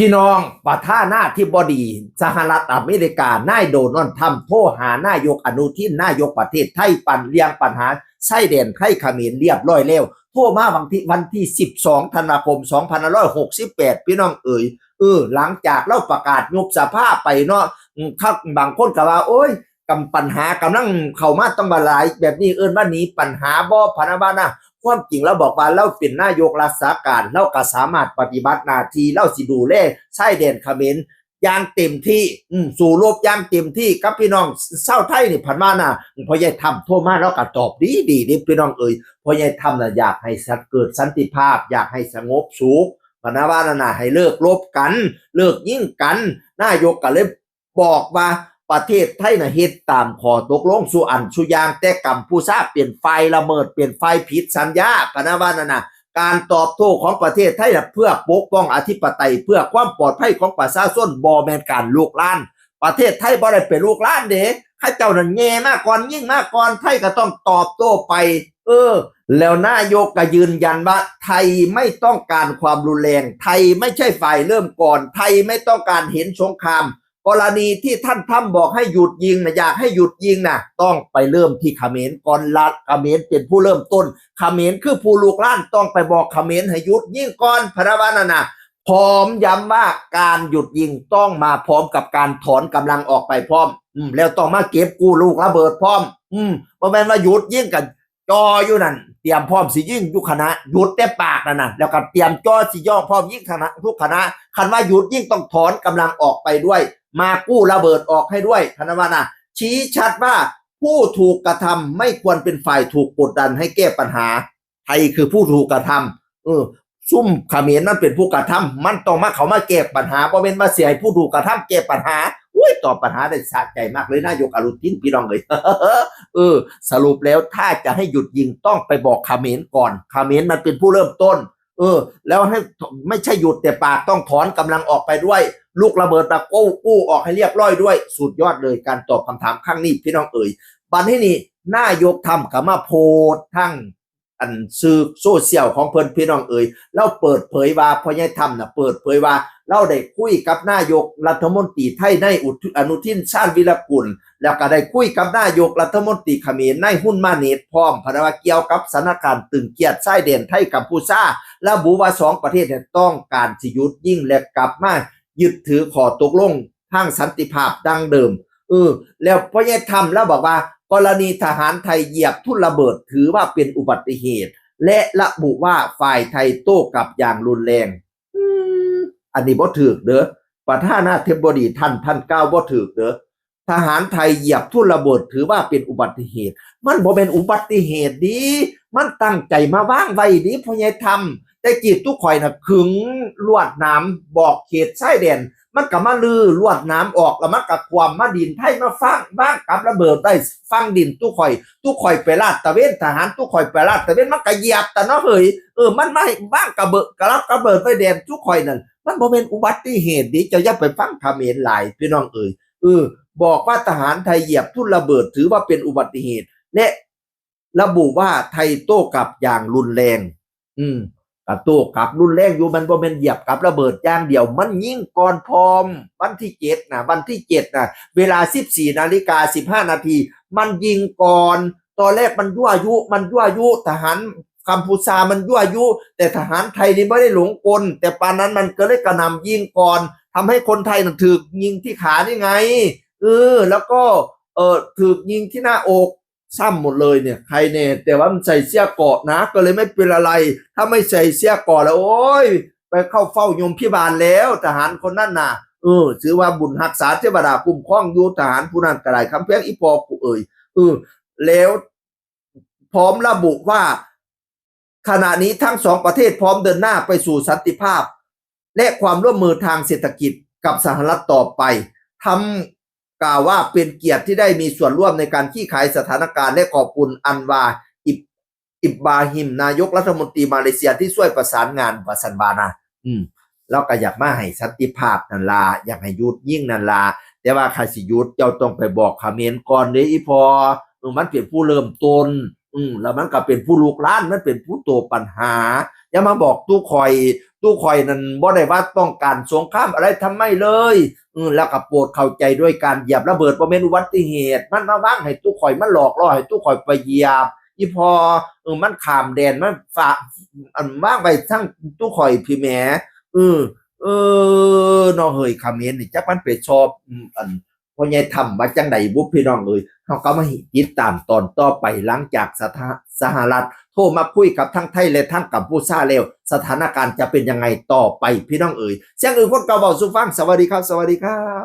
พี่น้องประธานาธิบดีสหรัฐอเมริกานายโดนัลด์ทรัมป์โทรหานายกอนุทินนายกประเทศไทยปันเรียงปัญหาชายแดนไทยเขมรเรียบร้อยแล้วโทรมาวันที่12ธันวาคม2568พี่น้องหลังจากเราประกาศยุบสภาไปเนาะครับบางคนก็ว่าโอ้ยกำปัญหากำลังเข้ามาต้องมาหลายแบบนี้ว่านี้ปัญหาบ่พะนะบ้านะความจริงเราบอกว่าเราเป็นนายกรัฐราชการเราก็สามารถปฏิบัติหน้าที่เราสิดูแลชายแดนเขมรอย่างเต็มที่สู่รบอย่างเต็มที่กับพี่น้องชาวไทยนี่ผ่านมานะพ่อใหญ่ทำโทรมาแล้วก็ตอบดีนี่พี่น้องพ่อใหญ่ทำน่ะอยากให้เกิดสันติภาพอยากให้สงบสุขพะนะว่าน่ะให้เลิกรบกันเลิกยิงกันนายกก็เลยบอกว่าประเทศไทยน่ะเฮ็ดตามข้อตกลงสู่อันสุอย่างแต่กัมพูชาเปลี่ยนไฟละเมิดเปลี่ยนไฟผิดสัญญาพะนะว่านั่นน่ะการตอบโต้ของประเทศไทยเพื่อปกป้องอธิปไตยเพื่อความปลอดภัยของประชาชนบ่แม่นการลุกลานประเทศไทยบ่ได้เป็นลุกลานเด้ข้าเจ้านั่นแย่มาก่อนยิ่งมาก่อนไทยก็ต้องตอบโต้ไปแล้วนายกก็ยืนยันว่าไทยไม่ต้องการความรุนแรงไทยไม่ใช่ฝ่ายเริ่มก่อนไทยไม่ต้องการเห็นสงครามกรณีที่ท่านทำบอกให้หยุดยิงนะอยากให้หยุดยิงนะต้องไปเริ่มที่เขมรก่อนรัฐเขมรเป็นผู้เริ่มต้นเขมรคือผู้ลุกล้านต้องไปบอกเขมรให้หยุดยิงก่อนพระวานะพร้อมย้ำว่าการหยุดยิงต้องมาพร้อมกับการถอนกำลังออกไปพร้อมแล้วต้องมาเก็บกู้ลูกระเบิดพร้อมบ่แม่นว่าหยุดยิงกันจออยู่นั่นเตรียมพร้อมสิยิงทุกคณะหยุดแต่ปากนั่นน่ะแล้วก็เตรียมจอสิย่อพร้อมยิงคณะทุกคณะคันว่าหยุดยิงต้องถอนกำลังออกไปด้วยมากู้ระเบิดออกให้ด้วยพนวานะชี้ชัดว่าผู้ถูกกระทำไม่ควรเป็นฝ่ายถูกกดดันให้แก้ปัญหาไทยคือผู้ถูกกระทำซุ่มเขมรนั่นเป็นผู้กระทำมันต้องมาเขามาแก้ปัญหาเพราะเป็นมาเสียให้ผู้ถูกกระทำแก้ปัญหาตอบปัญหาได้สะใจมากเลยนายกอนุทินพี่น้องเลยสรุปแล้วถ้าจะให้หยุดยิงต้องไปบอกเขมรก่อนเขมรมันเป็นผู้เริ่มต้นแล้วให้ไม่ใช่หยุดแต่ปากต้องถอนกำลังออกไปด้วยลูกระเบิดตะกู้ออกให้เรียบร้อยด้วยสุดยอดเลยการตอบคำถามครั้งนี้พี่น้องบัดนี้นี่นายกทำกับมาโพสทั้งอันสื่อโซเชียลของเพิ่นพี่น้องเราเปิดเผยว่าพ่อใหญ่ทำน่ะเปิดเผยว่าเราได้คุยกับนายกรัฐมนตรีไทยนายอนุทินชาญวิรกุลแล้วก็ได้คุยกับนายกรัฐมนตรีเขมรนายหุ้นมาเนตพร้อมพะว่าเกี่ยวกับสถานการณ์ตึงเครียดชายแดนไทยกัมพูชาระบุว่า2ประเทศต้องการสิหยุดยิงและกลับมายึดถือข้อตกลงทางสันติภาพดังเดิมแล้วพ่อใหญ่ทำแล้วบอกว่ากรณีทหารไทยเหยียบทุ่นระเบิดถือว่าเป็นอุบัติเหตุและระบุว่าฝ่ายไทยโต้กลับอย่างรุนแรงอันนี้บ่ถูกเด้อประธานาธิบดีท่านก้าวบ่ถูกเด้อทหารไทยเหยียบทุ่นระเบิดถือว่าเป็นอุบัติเหตุมันบ่เป็นอุบัติเหตุดีมันตั้งใจมาวางไว้ดีพ่อใหญ่ทำแต่กีดทุกข่อยน่ะขึงลวดน้ำบอกเขตชายแดนมันก็มาลือลวดน้ำออกแล้วมันก็ความมาดินไทยมาฟังบ้างกับระเบิดได้ฟังดินทุกข่อยไปลาดตะเวนทหารทุกข่อยไปลาดตะเวนมันก็เหยียบแต่เนาะเฮ้ยมันไม่บ้างกระเบิดกระเบิดไปแดนทุกข่อยนั่นมันบ่เป็นอุบัติเหตุดิจะอย่าไปฟังเขมรหลายพี่น้องบอกว่าทหารไทยเหยียบทุ่นระเบิดถือว่าเป็นอุบัติเหตุและระบุว่าไทยโต้กลับอย่างรุนแรงโต้กลับรุนแรงอยู่มันบ่แม่นเหยียบกับระเบิดอย่างเดียวมันยิงก่อนพร้อมวันที่7นะเวลา 14:15 นาทีมันยิงก่อนตอนแรกมันยั่วยุทหารกัมพูชามันยั่วยุแต่ทหารไทยนี่ไม่ได้หลงกลแต่ปานนั้นมันก็เลยกระหน่ำยิงก่อนทำให้คนไทยน่ะถูกยิงที่ขานี่ไงแล้วก็ถูกยิงที่หน้าอกซ้ำหมดเลยเนี่ยใครเนี่ยแต่ว่ามันใส่เสื้อเกราะนะก็เลยไม่เป็นอะไรถ้าไม่ใส่เสื้อเกราะแล้วโอ้ยไปเข้าเฝ้ายมพิบาลแล้วทหารคนนั้นน่ะถือว่าบุญรักษาเทวดาคุ้มครองอยู่ทหารผู้นั้นก็ได้คำแพงอีพอกูแล้วพร้อมระบุว่าขณะนี้ทั้งสองประเทศพร้อมเดินหน้าไปสู่สันติภาพและความร่วมมือทางเศรษฐกิจกับสหรัฐต่อไปกล่าวว่าเป็นเกียรติที่ได้มีส่วนร่วมในการคลี่คลายสถานการณ์และขอบคุณอันวาอิบบาฮิมนายกรัฐมนตรีมาเลเซียที่ช่วยประสานงานวาสันบานะแล้วก็อยากมาให้สันติภาพนั่นล่ะอยากให้หยุดยิงนั่นล่ะแต่ว่าใครสิหยุดเจ้าต้องไปบอกเขมรก่อนเด้ออีพอมันเป็นผู้เริ่มต้นแล้วมันก็เป็นผู้ลุกลานมันเป็นผู้โตปัญหาอย่ามาบอกตู้คอย ตู้ข่อยนั่นบ่ได้ว่าต้องการสงครามอะไรทำไมเลยแล้วก็โปรดเข้าใจด้วยการเหยียบระเบิดบ่แม่นอุบัติเหตุมันมาวางให้ตู้ข่อยมันหลอกล่อให้ตู้ข่อยไปเหยียบอีพอมันข้ามแดนมันฝากอันวางไปทั้งตู้ข่อยพี่แหมเออเอเนาะเฮ้ยเขมรนี่จักมันไปชอบอันพ่อใหญ่ทำว่าจังไดบุพี่น้องเอ้ยเฮาก็มาติดตามตอนต่อไปหลังจากสหรัฐโทรมาคุยกับทั้งไทยและทั้งกัมพูชาแล้วสถานการณ์จะเป็นยังไงต่อไปพี่น้องเอ๋ยเสียงอื่นคนเก่าเบาสู่ฟังสวัสดีครับสวัสดีครับ